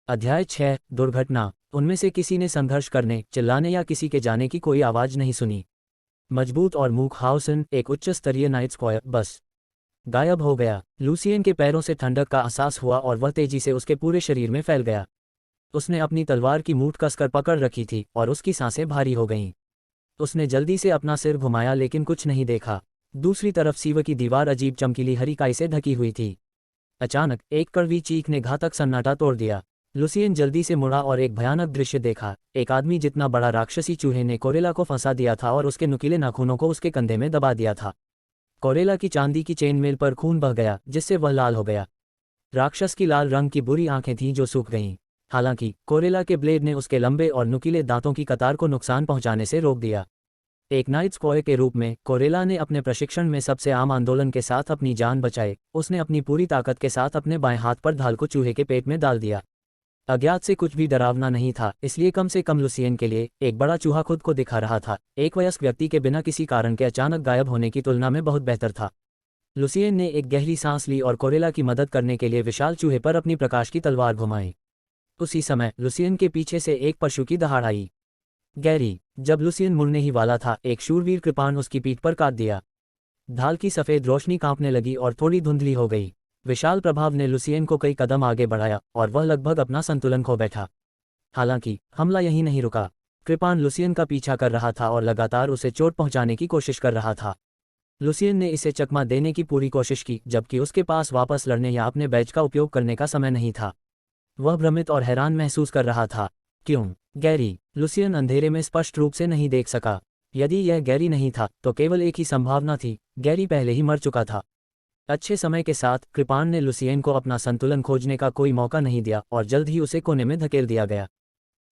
अध्याय 6 दुर्घटना। उनमें से किसी ने संघर्ष करने, चिल्लाने या किसी के जाने की कोई आवाज़ नहीं सुनी। मजबूत और मूक हाउसन, एक उच्च स्तरीय नाइट स्क्वायर, बस गायब हो गया। लूसियन के पैरों से ठंडक का एहसास हुआ और वह तेजी से उसके पूरे शरीर में फैल गया। उसने अपनी तलवार की मूठ कसकर पकड़ रखी थी और उसकी सांसें भारी हो गईं। उसने जल्दी से अपना सिर घुमाया लेकिन कुछ नहीं देखा। दूसरी तरफ सीव की दीवार अजीब चमकीली हरी काई से ढकी हुई थी। अचानक एक कड़वी चीख ने घातक सन्नाटा तोड़ दिया। लुसियन जल्दी से मुड़ा और एक भयानक दृश्य देखा। एक आदमी जितना बड़ा राक्षसी चूहे ने कोरेला को फंसा दिया था और उसके नुकीले नाखूनों को उसके कंधे में दबा दिया था। कोरेला की चांदी की चेन मेल पर खून बह गया जिससे वह लाल हो गया। राक्षस की लाल रंग की बुरी आंखें थीं जो सूख गईं। हालांकि कोरेला के ब्लेड ने उसके लंबे और नुकीले दांतों की कतार को नुकसान पहुंचाने से रोक दिया। एक नाइट स्क्वायर के रूप में कोरेला ने अपने प्रशिक्षण में सबसे आम आंदोलन के साथ अपनी जान बचाई। उसने अपनी पूरी ताकत के साथ अपने बाएं हाथ पर ढाल को चूहे के पेट में डाल दिया। अज्ञात से कुछ भी डरावना नहीं था, इसलिए कम से कम लुसियन के लिए एक बड़ा चूहा खुद को दिखा रहा था एक वयस्क व्यक्ति के बिना किसी कारण के अचानक गायब होने की तुलना में बहुत बेहतर था। लुसियन ने एक गहरी सांस ली और कोरेला की मदद करने के लिए विशाल चूहे पर अपनी प्रकाश की तलवार घुमाई। उसी समय लुसियन के पीछे से एक पशु की दहाड़ आई। गैरी। जब लुसियन मुड़ने ही वाला था, एक शूरवीर कृपाण उसकी पीठ पर काट दिया। ढाल की सफ़ेद रोशनी कांपने लगी और थोड़ी धुंधली हो गई। विशाल प्रभाव ने लुसियन को कई कदम आगे बढ़ाया और वह लगभग अपना संतुलन खो बैठा। हालांकि हमला यहीं नहीं रुका। कृपाण लुसियन का पीछा कर रहा था और लगातार उसे चोट पहुंचाने की कोशिश कर रहा था। लुसियन ने इसे चकमा देने की पूरी कोशिश की, जबकि उसके पास वापस लड़ने या अपने बैज का उपयोग करने का समय नहीं था। वह भ्रमित और हैरान महसूस कर रहा था। क्यों गैरी? लुसियन अंधेरे में स्पष्ट रूप से नहीं देख सका। यदि यह गैरी नहीं था तो केवल एक ही संभावना थी, गैरी पहले ही मर चुका था। अच्छे समय के साथ कृपाण ने लुसियन को अपना संतुलन खोजने का कोई मौका नहीं दिया और जल्द ही उसे कोने में धकेल दिया गया।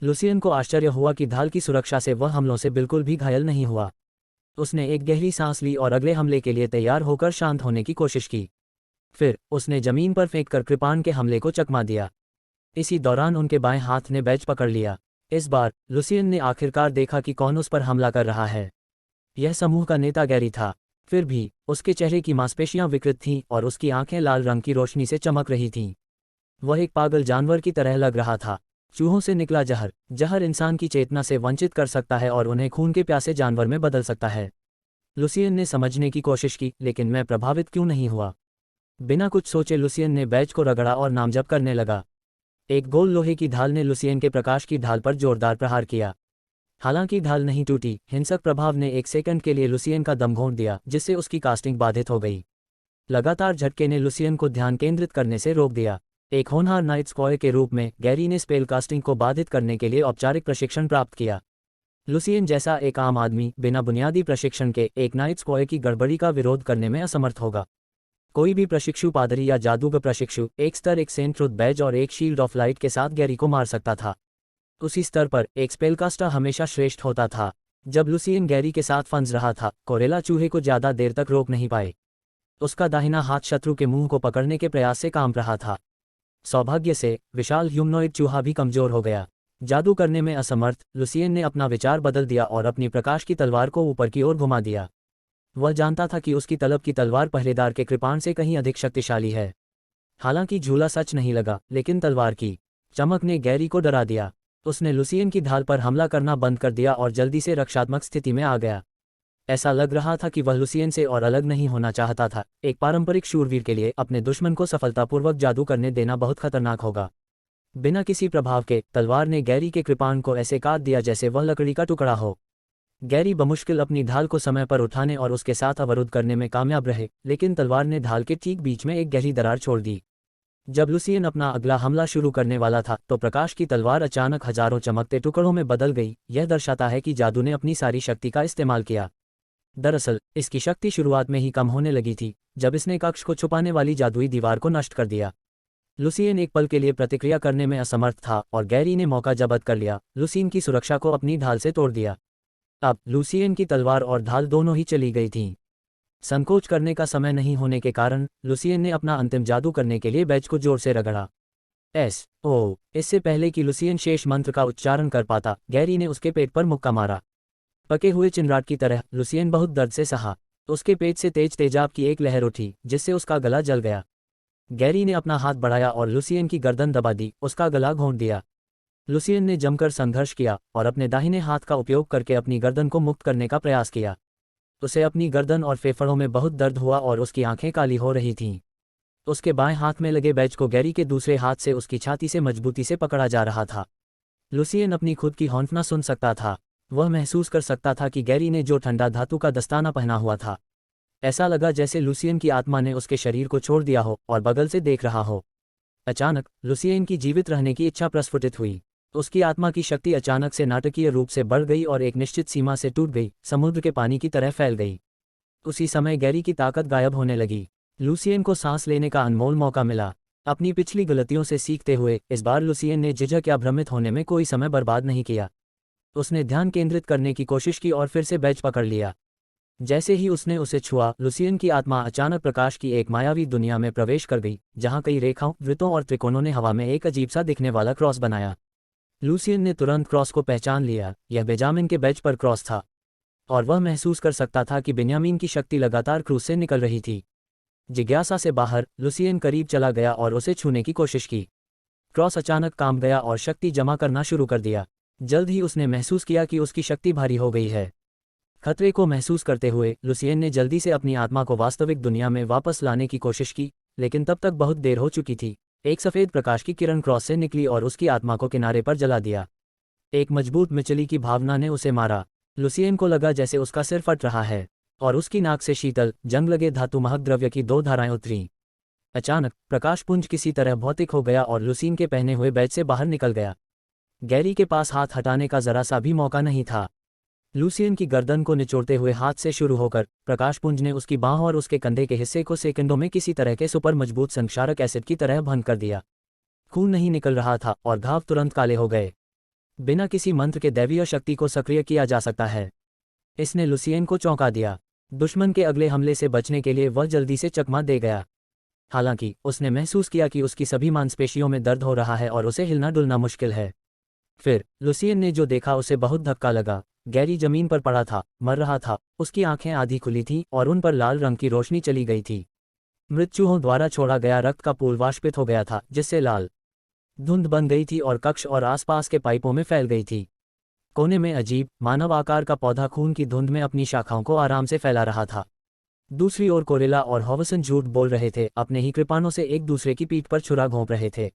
लुसियन को आश्चर्य हुआ कि ढाल की सुरक्षा से वह हमलों से बिल्कुल भी घायल नहीं हुआ। उसने एक गहरी सांस ली और अगले हमले के लिए तैयार होकर शांत होने की कोशिश की। फिर उसने जमीन पर फेंककर कृपाण के हमले को चकमा दिया। इसी दौरान उनके बाएं हाथ ने बैज पकड़ लिया। इस बार लुसियन ने आखिरकार देखा कि कौन उस पर हमला कर रहा है। यह समूह का नेता गैरी था। फिर भी उसके चेहरे की मांसपेशियां विकृत थीं और उसकी आंखें लाल रंग की रोशनी से चमक रही थीं। वह एक पागल जानवर की तरह लग रहा था। चूहों से निकला जहर। जहर इंसान की चेतना से वंचित कर सकता है और उन्हें खून के प्यासे जानवर में बदल सकता है। लुसियन ने समझने की कोशिश की, लेकिन मैं प्रभावित क्यों नहीं हुआ? बिना कुछ सोचे लुसियन ने बैज को रगड़ा और नामजप करने लगा। एक गोल लोहे की ढाल ने लुसियन के प्रकाश की ढाल पर जोरदार प्रहार किया। हालांकि ढाल नहीं टूटी। हिंसक प्रभाव ने एक सेकंड के लिए लुसियन का दम घोंट दिया, जिससे उसकी कास्टिंग बाधित हो गई। लगातार झटके ने लुसियन को ध्यान केंद्रित करने से रोक दिया। एक होनहार नाइट स्क्वायर के रूप में गैरी ने स्पेल कास्टिंग को बाधित करने के लिए औपचारिक प्रशिक्षण प्राप्त किया। लुसियन जैसा एक आम आदमी बिना बुनियादी प्रशिक्षण के एक नाइट स्क्वायर की गड़बड़ी का विरोध करने में असमर्थ होगा। कोई भी प्रशिक्षु पादरी या जादूगर प्रशिक्षु एक स्तर, एक सेंट ट्रुथ बैज और एक शील्ड ऑफ लाइट के साथ गैरी को मार सकता था। उसी स्तर पर एक स्पेलकास्टर हमेशा श्रेष्ठ होता था। जब लुसियन गैरी के साथ फंस रहा था, कोरेला चूहे को ज्यादा देर तक रोक नहीं पाए। उसका दाहिना हाथ शत्रु के मुंह को पकड़ने के प्रयास से कांप रहा था। सौभाग्य से विशाल ह्यूमनॉइड चूहा भी कमजोर हो गया। जादू करने में असमर्थ लुसियन ने अपना विचार बदल दिया और अपनी प्रकाश की तलवार को ऊपर की ओर घुमा दिया। वह जानता था कि उसकी तलब की तलवार पहरेदार के कृपाण से कहीं अधिक शक्तिशाली है। हालांकि झूला सच नहीं लगा, लेकिन तलवार की चमक ने गैरी को डरा दिया। उसने लुसियन की ढाल पर हमला करना बंद कर दिया और जल्दी से रक्षात्मक स्थिति में आ गया। ऐसा लग रहा था कि वह लुसियन से और अलग नहीं होना चाहता था। एक पारंपरिक शूरवीर के लिए अपने दुश्मन को सफलतापूर्वक जादू करने देना बहुत खतरनाक होगा। बिना किसी प्रभाव के तलवार ने गैरी के कृपाण को ऐसे काट दिया जैसे वह लकड़ी का टुकड़ा हो। गैरी बमुश्किल अपनी ढाल को समय पर उठाने और उसके साथ अवरुद्ध करने में कामयाब रहे, लेकिन तलवार ने ढाल के ठीक बीच में एक गहरी दरार छोड़ दी। जब लुसियन अपना अगला हमला शुरू करने वाला था तो प्रकाश की तलवार अचानक हजारों चमकते टुकड़ों में बदल गई। यह दर्शाता है कि जादू ने अपनी सारी शक्ति का इस्तेमाल किया। दरअसल इसकी शक्ति शुरुआत में ही कम होने लगी थी, जब इसने कक्ष को छुपाने वाली जादुई दीवार को नष्ट कर दिया। लुसियन एक पल के लिए प्रतिक्रिया करने में असमर्थ था और गैरी ने मौका जब्त कर लिया। लुसियन की सुरक्षा को अपनी ढाल से तोड़ दिया। अब लुसियन की तलवार और ढाल दोनों ही चली गई थीं। संकोच करने का समय नहीं होने के कारण लुसियन ने अपना अंतिम जादू करने के लिए बैज को जोर से रगड़ा। इससे पहले कि लुसियन शेष मंत्र का उच्चारण कर पाता, गैरी ने उसके पेट पर मुक्का मारा। पके हुए चिनराट की तरह लुसियन बहुत दर्द से सहा। उसके पेट से तेज तेजाब की एक लहर उठी, जिससे उसका गला जल गया। गैरी ने अपना हाथ बढ़ाया और लुसियन की गर्दन दबा दी, उसका गला घोंट दिया। लुसियन ने जमकर संघर्ष किया और अपने दाहिने हाथ का उपयोग करके अपनी गर्दन को मुक्त करने का प्रयास किया। उसे अपनी गर्दन और फेफड़ों में बहुत दर्द हुआ और उसकी आंखें काली हो रही थीं। उसके बाएं हाथ में लगे बैज को गैरी के दूसरे हाथ से उसकी छाती से मजबूती से पकड़ा जा रहा था। लुसियन अपनी खुद की हौंफना सुन सकता था। वह महसूस कर सकता था कि गैरी ने जो ठंडा धातु का दस्ताना पहना हुआ था, ऐसा लगा जैसे लुसियन की आत्मा ने उसके शरीर को छोड़ दिया हो और बगल से देख रहा हो। अचानक लुसियन की जीवित रहने की इच्छा प्रस्फुटित हुई। उसकी आत्मा की शक्ति अचानक से नाटकीय रूप से बढ़ गई और एक निश्चित सीमा से टूट गई, समुद्र के पानी की तरह फैल गई। उसी समय गैरी की ताकत गायब होने लगी। लुसियन को सांस लेने का अनमोल मौका मिला। अपनी पिछली गलतियों से सीखते हुए इस बार लुसियन ने झिझक या भ्रमित होने में कोई समय बर्बाद नहीं किया। उसने ध्यान केंद्रित करने की कोशिश की और फिर से बैज पकड़ लिया। जैसे ही उसने उसे छुआ, लुसियन की आत्मा अचानक प्रकाश की एक मायावी दुनिया में प्रवेश कर गई, जहां कई रेखाओं, वृत्तों और त्रिकोणों ने हवा में एक अजीब सा दिखने वाला क्रॉस बनाया। लुसियन ने तुरंत क्रॉस को पहचान लिया। यह बेंजामिन के बैज पर क्रॉस था और वह महसूस कर सकता था कि बेंयामीन की शक्ति लगातार क्रूस से निकल रही थी। जिज्ञासा से बाहर लुसियन करीब चला गया और उसे छूने की कोशिश की। क्रॉस अचानक कांप गया और शक्ति जमा करना शुरू कर दिया। जल्द ही उसने महसूस किया कि उसकी शक्ति भारी हो गई है। खतरे को महसूस करते हुए लुसियन ने जल्दी से अपनी आत्मा को वास्तविक दुनिया में वापस लाने की कोशिश की, लेकिन तब तक बहुत देर हो चुकी थी। एक सफ़ेद प्रकाश की किरण क्रॉस से निकली और उसकी आत्मा को किनारे पर जला दिया। एक मजबूत मिचली की भावना ने उसे मारा। लुसियन को लगा जैसे उसका सिर फट रहा है और उसकी नाक से शीतल, जंग लगे धातु महक द्रव्य की 2 धाराएं उतरीं। अचानक प्रकाशपुंज किसी तरह भौतिक हो गया और लुसियन के पहने हुए बैज से बाहर निकल गया। गैरी के पास हाथ हटाने का जरा सा भी मौका नहीं था। लुसियन की गर्दन को निचोड़ते हुए हाथ से शुरू होकर प्रकाशपुंज ने उसकी बांह और उसके कंधे के हिस्से को सेकंडों में किसी तरह के सुपर मजबूत संक्षारक एसिड की तरह भंग कर दिया। खून नहीं निकल रहा था और घाव तुरंत काले हो गए। बिना किसी मंत्र के दैवीय शक्ति को सक्रिय किया जा सकता है। इसने लुसियन को चौंका दिया। दुश्मन के अगले हमले से बचने के लिए वह जल्दी से चकमा दे गया। हालांकि उसने महसूस किया कि उसकी सभी मांसपेशियों में दर्द हो रहा है और उसे हिलना डुलना मुश्किल है। फिर लुसियन ने जो देखा उसे बहुत धक्का लगा। गैरी जमीन पर पड़ा था, मर रहा था। उसकी आंखें आधी खुली थीं और उन पर लाल रंग की रोशनी चली गई थी। मृत्युओं द्वारा छोड़ा गया रक्त का पूल वाष्पित हो गया था, जिससे लाल धुंध बन गई थी और कक्ष और आसपास के पाइपों में फैल गई थी। कोने में अजीब मानव आकार का पौधा खून की धुंध में अपनी शाखाओं को आराम से फैला रहा था। दूसरी ओर कोरेला और हॉवसन झूठ बोल रहे थे, अपने ही कृपाणों से एक दूसरे की पीठ पर छुरा घोंप रहे थे।